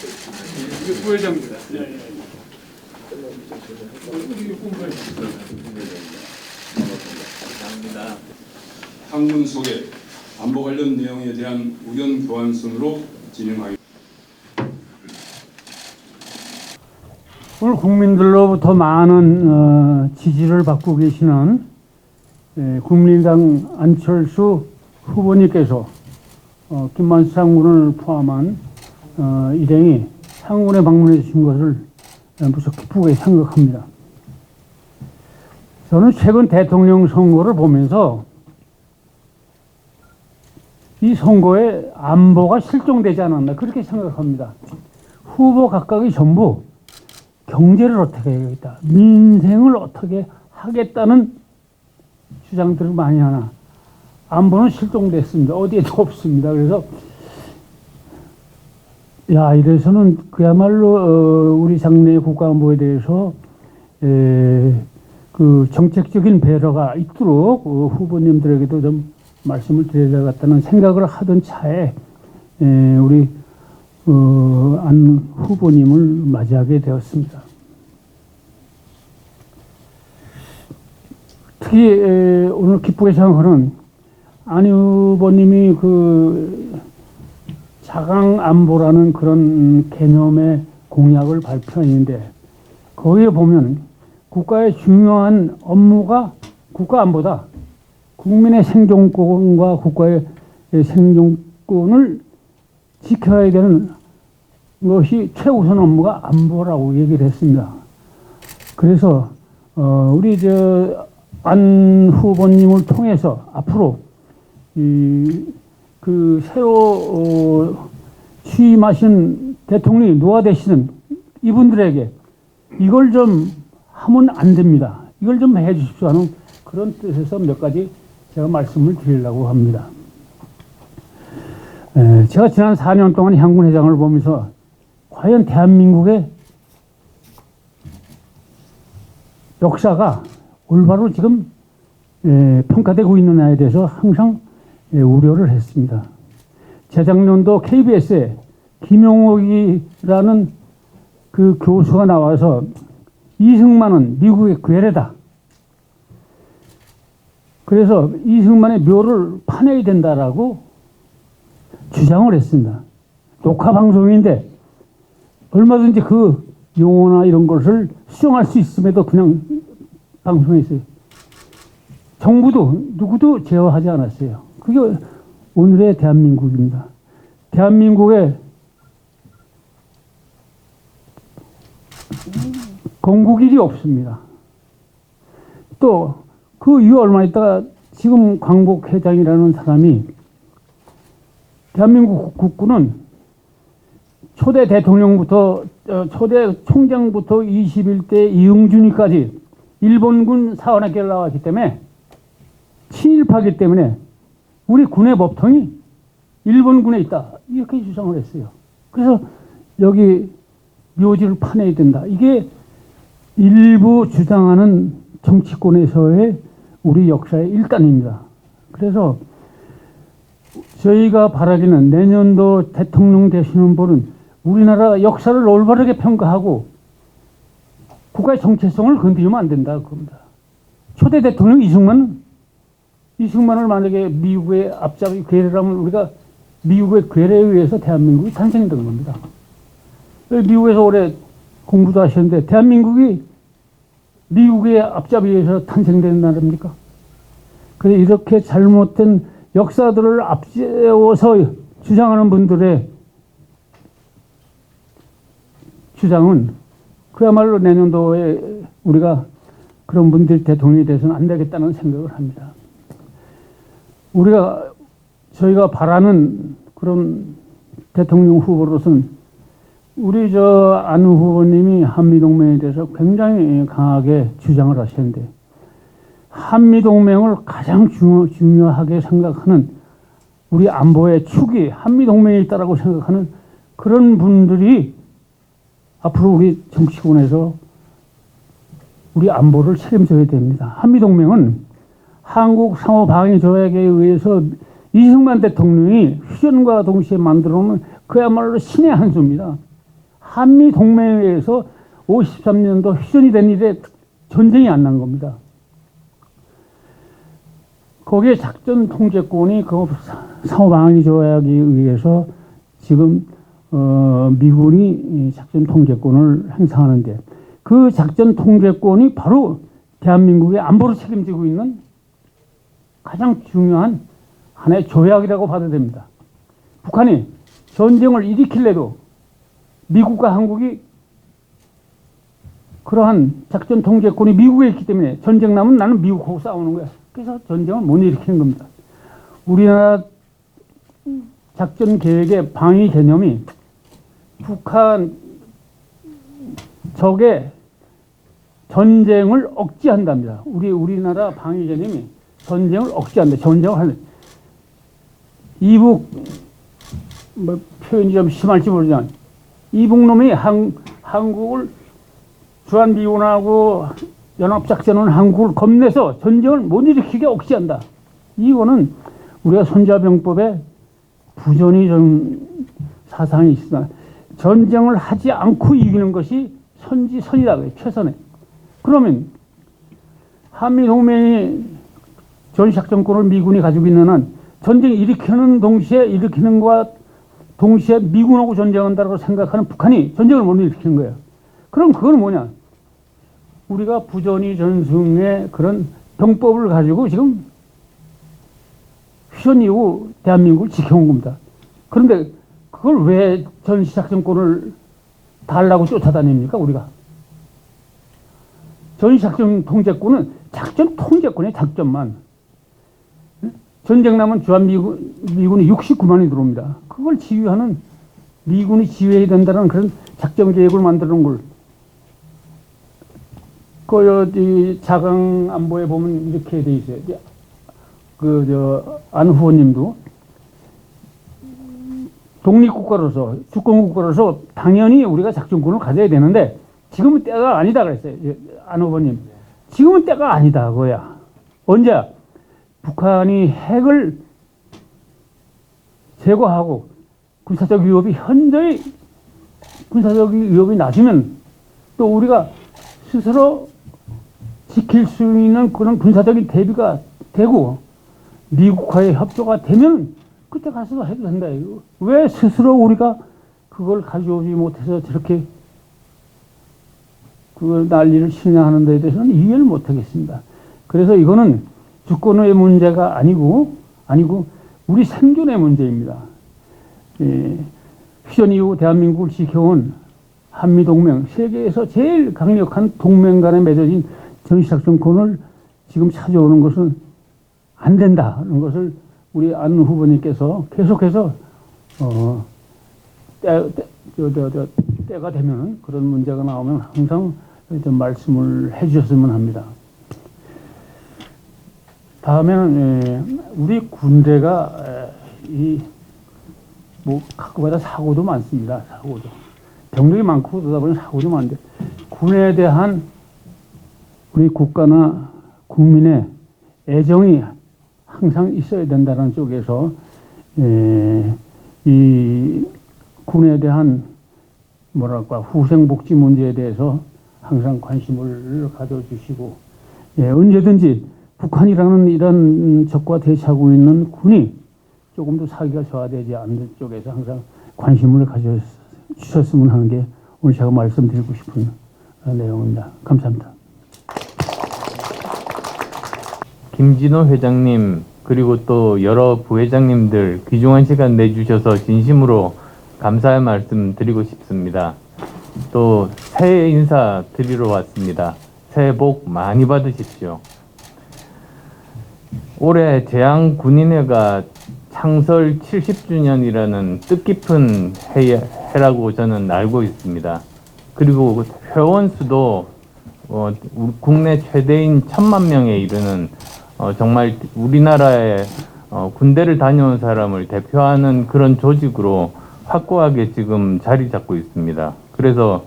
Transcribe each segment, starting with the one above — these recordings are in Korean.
이게 부회장입니다. 예, 예. 감사합니다. 항문 속에 안보 관련 내용에 대한 의견 교환선으로 진행하겠습니다. 오늘 국민들로부터 많은 지지를 받고 계시는 국민의당 안철수 후보님께서 김만수 장군을 포함한 일행이 상원에 방문해 주신 것을 무척 기쁘게 생각합니다. 저는 최근 대통령 선거를 보면서 이 선거에 안보가 실종되지 않았나 그렇게 생각합니다. 후보 각각이 전부 경제를 어떻게 해야겠다, 민생을 어떻게 하겠다는 주장들을 많이 하나 안보는 실종됐습니다. 어디에도 없습니다. 그래서 이래서는 그야말로 우리 장래의 국가안보에 대해서 그 정책적인 배려가 있도록 후보님들에게도 좀 말씀을 드려야 되겠다는 생각을 하던 차에 우리 안 후보님을 맞이하게 되었습니다. 특히 오늘 기쁘게 생각하는 안 후보님이 그 자강 안보라는 그런 개념의 공약을 발표했는데 거기에 보면 국가의 중요한 업무가 국가 안보다, 국민의 생존권과 국가의 생존권을 지켜야 되는 것이 최우선 업무가 안보라고 얘기를 했습니다. 그래서 우리 안 후보님을 통해서 앞으로 그 새로 취임하신 대통령이 노화되시는 이분들에게 이걸 좀 하면 안 됩니다, 이걸 좀 해 주십시오 하는 그런 뜻에서 몇 가지 제가 말씀을 드리려고 합니다. 제가 지난 4년 동안 향군회장을 보면서 과연 대한민국의 역사가 올바로 지금 평가되고 있느냐에 대해서 항상 우려를 했습니다. 재작년도 KBS에 김용옥이라는 그 교수가 나와서 이승만은 미국의 괴뢰다, 그래서 이승만의 묘를 파내야 된다라고 주장을 했습니다. 녹화 방송인데 얼마든지 그 용어나 이런 것을 수정할 수 있음에도 그냥 방송했어요. 정부도 누구도 제어하지 않았어요. 그게 오늘의 대한민국입니다. 대한민국에 건국일이 없습니다. 또 그 이후 얼마 있다가 지금 광복 회장이라는 사람이 대한민국 국군은 초대 대통령부터 초대 총장부터 21대 이응준이까지 일본군 사관학교를 나왔기 때문에 친일파이기 때문에 우리 군의 법통이 일본군에 있다, 이렇게 주장을 했어요. 그래서 여기 묘지를 파내야 된다, 이게 일부 주장하는 정치권에서의 우리 역사의 일단입니다. 그래서 저희가 바라기는 내년도 대통령 되시는 분은 우리나라 역사를 올바르게 평가하고 국가의 정체성을 건드리면 안 된다, 그겁니다. 초대 대통령 이승만을 만약에 미국의 앞잡이 괴뢰라면 우리가 미국의 괴뢰에 의해서 대한민국이 탄생된 겁니다. 미국에서 오래 공부도 하셨는데 대한민국이 미국의 앞잡이에 의해서 탄생된 나라입니까? 그래서 이렇게 잘못된 역사들을 앞세워서 주장하는 분들의 주장은 그야말로 내년도에 우리가 그런 분들 대통령이 돼서는 안 되겠다는 생각을 합니다. 저희가 바라는 그런 대통령 후보로서는 우리 안 후보님이 한미동맹에 대해서 굉장히 강하게 주장을 하셨는데 한미동맹을 가장 중요하게 생각하는 우리 안보의 축이 한미동맹에 있다라고 생각하는 그런 분들이 앞으로 우리 정치권에서 우리 안보를 책임져야 됩니다. 한미동맹은 한국 상호방위조약에 의해서 이승만 대통령이 휴전과 동시에 만들어 놓은 그야말로 신의 한 수입니다. 한미 동맹에 의해서 53년도 휴전이 된 일에 전쟁이 안 난 겁니다. 거기에 작전 통제권이 그 상호방위 조약에 의해서 지금 미군이 작전 통제권을 행사하는데 그 작전 통제권이 바로 대한민국의 안보를 책임지고 있는 가장 중요한 하나의 조약이라고 봐도 됩니다. 북한이 전쟁을 일으킬래도 미국과 한국이 그러한 작전 통제권이 미국에 있기 때문에 전쟁 나면 나는 미국하고 싸우는 거야. 그래서 전쟁을 못 일으키는 겁니다. 우리나라 작전 계획의 방위 개념이 북한 적의 전쟁을 억제한답니다. 우리나라 방위 개념이 전쟁을 억제한다. 전쟁을 하는 이북 뭐 표현이 좀 심할지 모르지만 이북놈이 한국을 주한미군하고 연합작전은 한국을 겁내서 전쟁을 못 일으키게 억제한다. 이거는 우리가 손자병법에 부전이 좀 사상이 있으나 전쟁을 하지 않고 이기는 것이 선지선이다. 최선의. 그러면 한미동맹이 전시작전권을 미군이 가지고 있는 한 전쟁 일으키는 것과 동시에 미군하고 전쟁한다고 생각하는 북한이 전쟁을 못 일으키는 거예요. 그럼 그건 뭐냐? 우리가 부전이 전승의 그런 병법을 가지고 지금 휴전 이후 대한민국을 지켜온 겁니다. 그런데 그걸 왜 전시작전권을 달라고 쫓아다닙니까, 우리가? 전시작전 통제권은 작전 통제권의 작전만. 전쟁 나면 주한미군이 69만이 들어옵니다. 그걸 지휘하는 미군이 지휘해야 된다는 그런 작전 계획을 만드는 걸. 그 자강 안보에 보면 이렇게 돼 있어요. 안 후보님도 독립국가로서 주권국가로서 당연히 우리가 작전권을 가져야 되는데 지금은 때가 아니다 그랬어요. 안 후보님. 지금은 때가 아니다 그거야. 언제? 북한이 핵을 제거하고 군사적 위협이 현저히 군사적 위협이 낮으면 또 우리가 스스로 지킬 수 있는 그런 군사적인 대비가 되고 미국과의 협조가 되면 그때 가서 해도 된다. 왜 스스로 우리가 그걸 가져오지 못해서 저렇게 그 난리를 신냐하는 데에 대해서는 이해를 못하겠습니다. 그래서 이거는 주권의 문제가 아니고 우리 생존의 문제입니다. 휴전 이후 대한민국을 지켜온 한미동맹, 세계에서 제일 강력한 동맹 간에 맺어진 전시작전권을 지금 찾아오는 것은 안 된다는 것을 우리 안 후보님께서 계속해서 때가 되면 그런 문제가 나오면 항상 좀 말씀을 해주셨으면 합니다. 다음에는 우리 군대가 가끔가다 사고도 많습니다. 사고도 병력이 많고 그러다 보니 사고도 많은데 군에 대한 우리 국가나 국민의 애정이 항상 있어야 된다는 쪽에서 이 군에 대한 후생복지 문제에 대해서 항상 관심을 가져주시고 언제든지 북한이라는 이런 적과 대치하고 있는 군이 조금 더 사기가 저하되지 않는 쪽에서 항상 관심을 가져주셨으면 하는 게 오늘 제가 말씀드리고 싶은 내용입니다. 감사합니다. 김진호 회장님 그리고 또 여러 부회장님들 귀중한 시간 내주셔서 진심으로 감사의 말씀 드리고 싶습니다. 또 새해 인사 드리러 왔습니다. 새해 복 많이 받으십시오. 올해 제한군인회가 창설 70주년이라는 뜻깊은 해라고 저는 알고 있습니다. 그리고 회원 수도 국내 최대인 1000만 명에 이르는 정말 우리나라의 군대를 다녀온 사람을 대표하는 그런 조직으로 확고하게 지금 자리 잡고 있습니다. 그래서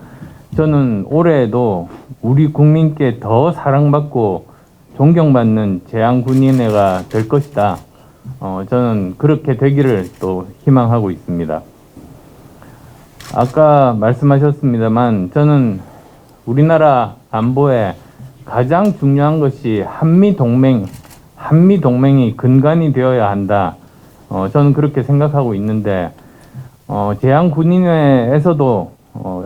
저는 올해에도 우리 국민께 더 사랑받고 존경받는 제한군인회가 될 것이다. 저는 그렇게 되기를 또 희망하고 있습니다. 아까 말씀하셨습니다만 저는 우리나라 안보에 가장 중요한 것이 한미동맹이 근간이 되어야 한다. 저는 그렇게 생각하고 있는데 제한군인회에서도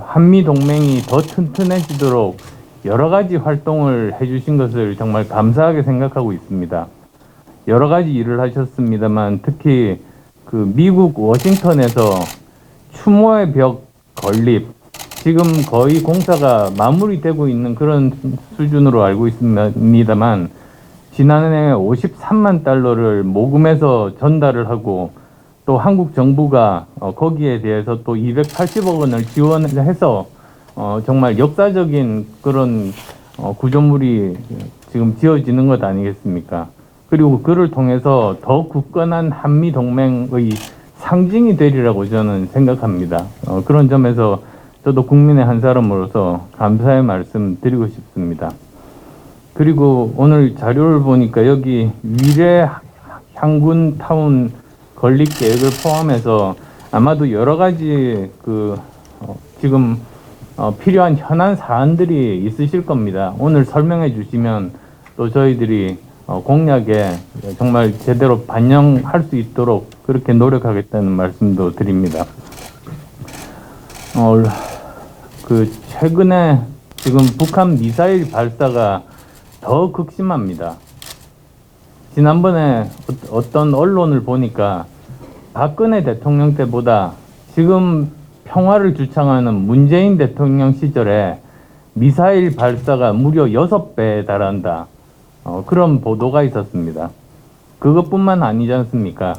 한미동맹이 더 튼튼해지도록 여러 가지 활동을 해주신 것을 정말 감사하게 생각하고 있습니다. 여러 가지 일을 하셨습니다만 특히 그 미국 워싱턴에서 추모의 벽 건립, 지금 거의 공사가 마무리되고 있는 그런 수준으로 알고 있습니다만 지난해 53만 달러를 모금해서 전달을 하고 또 한국 정부가 거기에 대해서 또 280억 원을 지원해서 정말 역사적인 그런 구조물이 지금 지어지는 것 아니겠습니까? 그리고 그를 통해서 더 굳건한 한미동맹의 상징이 되리라고 저는 생각합니다. 그런 점에서 저도 국민의 한 사람으로서 감사의 말씀 드리고 싶습니다. 그리고 오늘 자료를 보니까 여기 위례 향군 타운 건립 계획을 포함해서 아마도 여러 가지 지금 필요한 현안 사안들이 있으실 겁니다. 오늘 설명해 주시면 또 저희들이 공약에 정말 제대로 반영할 수 있도록 그렇게 노력하겠다는 말씀도 드립니다. 최근에 지금 북한 미사일 발사가 더 극심합니다. 지난번에 어떤 언론을 보니까 박근혜 대통령 때보다 지금 평화를 주창하는 문재인 대통령 시절에 미사일 발사가 무려 6배에 달한다. 그런 보도가 있었습니다. 그것뿐만 아니지 않습니까?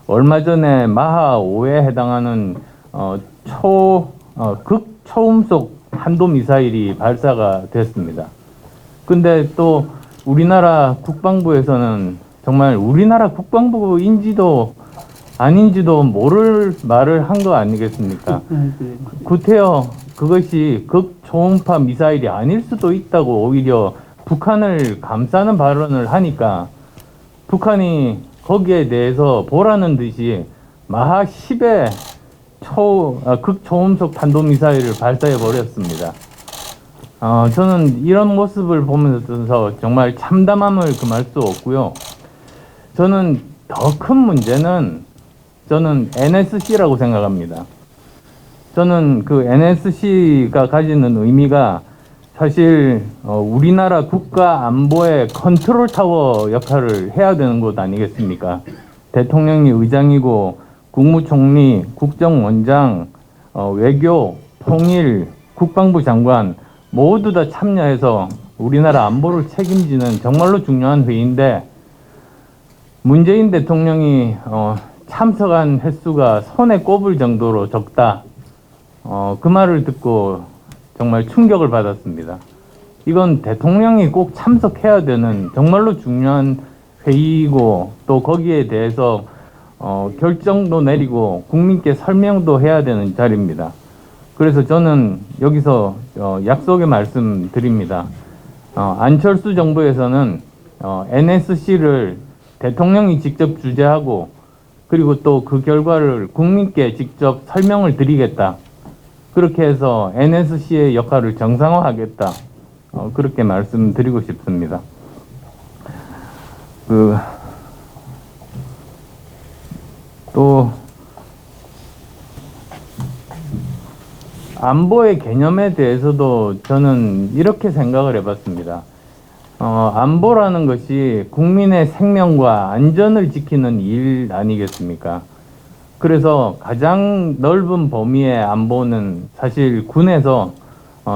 얼마 전에 마하 5에 해당하는 극초음속 탄도미사일이 발사가 됐습니다. 근데 또 우리나라 국방부에서는 정말 우리나라 국방부인지도 아닌지도 모를 말을 한 거 아니겠습니까? 구태여 그것이 극초음파 미사일이 아닐 수도 있다고 오히려 북한을 감싸는 발언을 하니까 북한이 거기에 대해서 보라는 듯이 마하 10의 극초음속 탄도미사일을 발사해 버렸습니다. 저는 이런 모습을 보면서 정말 참담함을 금할 수 없고요. 저는 더 큰 문제는 저는 NSC라고 생각합니다. 저는 그 NSC가 가지는 의미가 사실 우리나라 국가 안보의 컨트롤 타워 역할을 해야 되는 곳 아니겠습니까? 대통령이 의장이고 국무총리, 국정원장, 외교, 통일, 국방부 장관 모두 다 참여해서 우리나라 안보를 책임지는 정말로 중요한 회의인데 문재인 대통령이 참석한 횟수가 손에 꼽을 정도로 적다. 그 말을 듣고 정말 충격을 받았습니다. 이건 대통령이 꼭 참석해야 되는 정말로 중요한 회의이고 또 거기에 대해서 결정도 내리고 국민께 설명도 해야 되는 자리입니다. 그래서 저는 여기서 약속의 말씀 드립니다. 안철수 정부에서는 NSC를 대통령이 직접 주재하고 그리고 또 그 결과를 국민께 직접 설명을 드리겠다. 그렇게 해서 NSC의 역할을 정상화하겠다. 그렇게 말씀드리고 싶습니다. 또 안보의 개념에 대해서도 저는 이렇게 생각을 해봤습니다. 안보라는 것이 국민의 생명과 안전을 지키는 일 아니겠습니까? 그래서 가장 넓은 범위의 안보는 사실 군에서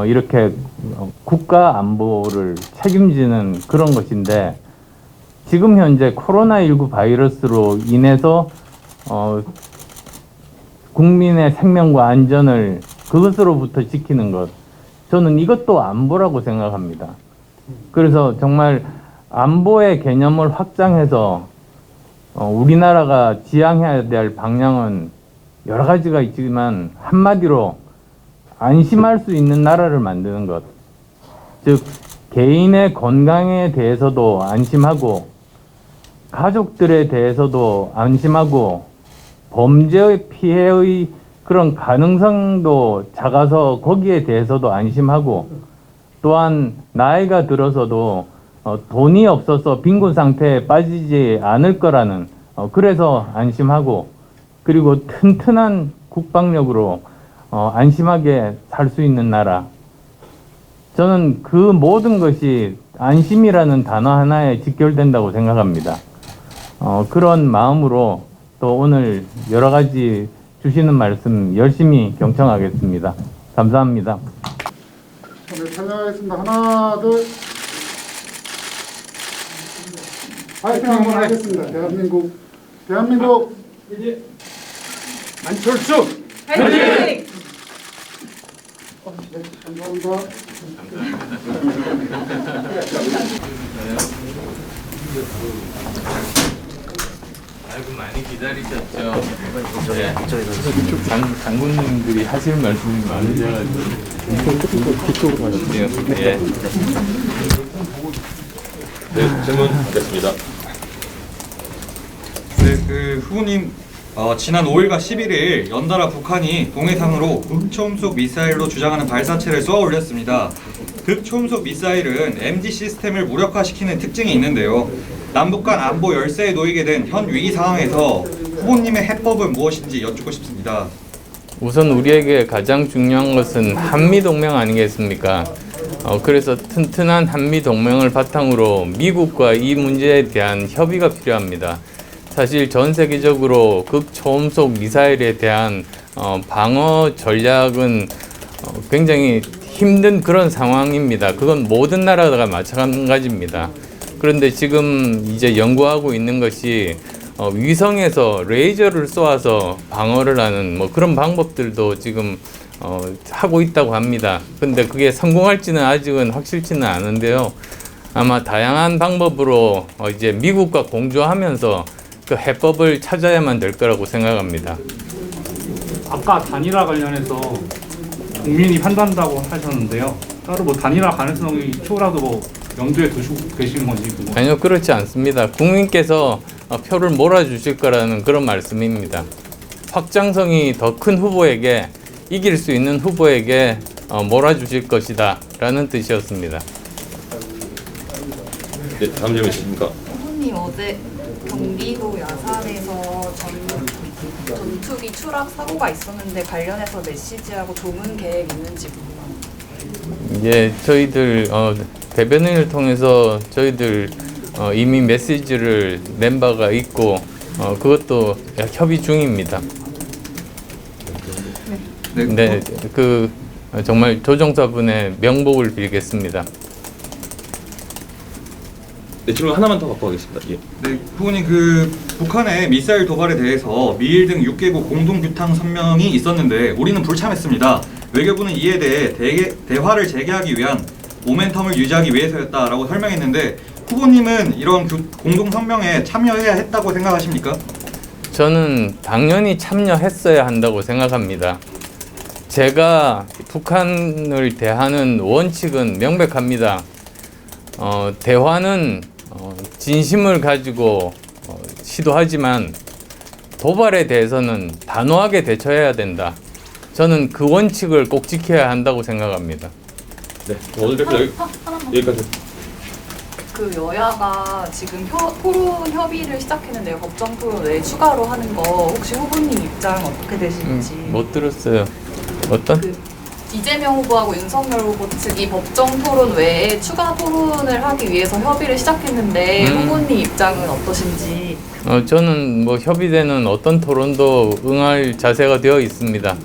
이렇게 국가 안보를 책임지는 그런 것인데 지금 현재 코로나19 바이러스로 인해서 국민의 생명과 안전을 그것으로부터 지키는 것, 저는 이것도 안보라고 생각합니다. 그래서 정말 안보의 개념을 확장해서 우리나라가 지향해야 될 방향은 여러 가지가 있지만 한마디로 안심할 수 있는 나라를 만드는 것, 즉 개인의 건강에 대해서도 안심하고 가족들에 대해서도 안심하고 범죄의 피해의 그런 가능성도 작아서 거기에 대해서도 안심하고, 또한 나이가 들어서도 돈이 없어서 빈곤 상태에 빠지지 않을 거라는 그래서 안심하고, 그리고 튼튼한 국방력으로 안심하게 살 수 있는 나라. 저는 그 모든 것이 안심이라는 단어 하나에 직결된다고 생각합니다. 그런 마음으로 또 오늘 여러 가지 주시는 말씀 열심히 경청하겠습니다. 감사합니다. 네, 찬양하겠습니다. 하나, 둘. 파이팅 한번 하겠습니다. 대한민국. 안철수 파이팅! 네, 감사합니다. 아이고 많이 기다리셨죠. 네. 장군님들이 하실 말씀이 많으셔가지고 뒤쪽으로 가시죠. 네. 네, 질문 받겠습니다. 네, 그 후보님 지난 5일과 11일 연달아 북한이 동해상으로 극초음속 미사일로 주장하는 발사체를 쏘아 올렸습니다. 극초음속 미사일은 MD 시스템을 무력화시키는 특징이 있는데요. 남북 간 안보 열세에 놓이게 된 현 위기 상황에서 후보님의 해법은 무엇인지 여쭙고 싶습니다. 우선 우리에게 가장 중요한 것은 한미동맹 아니겠습니까? 그래서 튼튼한 한미동맹을 바탕으로 미국과 이 문제에 대한 협의가 필요합니다. 사실 전 세계적으로 극초음속 미사일에 대한 방어 전략은 굉장히 힘든 그런 상황입니다. 그건 모든 나라가 마찬가지입니다. 그런데 지금 이제 연구하고 있는 것이 위성에서 레이저를 쏘아서 방어를 하는 뭐 그런 방법들도 지금 하고 있다고 합니다. 근데 그게 성공할지는 아직은 확실치는 않은데요. 아마 다양한 방법으로 이제 미국과 공조하면서 그 해법을 찾아야만 될 거라고 생각합니다. 아까 단일화 관련해서 국민이 판단한다고 하셨는데요. 따로 뭐 단일화 가능성이 초라도 뭐 염두에 두시고 계신 건지 궁금합니다. 아니요, 그렇지 않습니다. 국민께서 표를 몰아주실 거라는 그런 말씀입니다. 확장성이 더 큰 후보에게, 이길 수 있는 후보에게 몰아주실 것이다 라는 뜻이었습니다. 네, 다음 질문 있으십니까? 후보님 어제 경기도 야산에서 전투기 추락 사고가 있었는데 관련해서 메시지하고 조문 계획 있는지 궁금합니다. 이제 저희들 대변인을 통해서 저희들 이미 메시지를 낸 바가 있고 그것도 협의 중입니다. 네, 그 정말 조종사분의 명복을 빌겠습니다. 네, 질문 하나만 더 받고 가겠습니다. 예. 네, 후보님 그 북한의 미사일 도발에 대해서 미일 등 6개국 공동 규탄 성명이 있었는데 우리는 불참했습니다. 외교부는 이에 대해 대화를 재개하기 위한 모멘텀을 유지하기 위해서였다라고 설명했는데 후보님은 이런 공동 성명에 참여해야 했다고 생각하십니까? 저는 당연히 참여했어야 한다고 생각합니다. 제가 북한을 대하는 원칙은 명백합니다. 대화는 진심을 가지고 시도하지만 도발에 대해서는 단호하게 대처해야 된다. 저는 그 원칙을 꼭 지켜야 한다고 생각합니다. 네, 오늘 대표 여기까지. 그 여야가 지금 토론 협의를 시작했는데요. 법정 토론 외에 추가로 하는 거 혹시 후보님 입장 어떻게 되시는지. 못 들었어요. 어떤? 그 이재명 후보하고 윤석열 후보 측이 법정 토론 외에 추가 토론을 하기 위해서 협의를 시작했는데 후보님 입장은 어떠신지. 저는 뭐 협의되는 어떤 토론도 응할 자세가 되어 있습니다.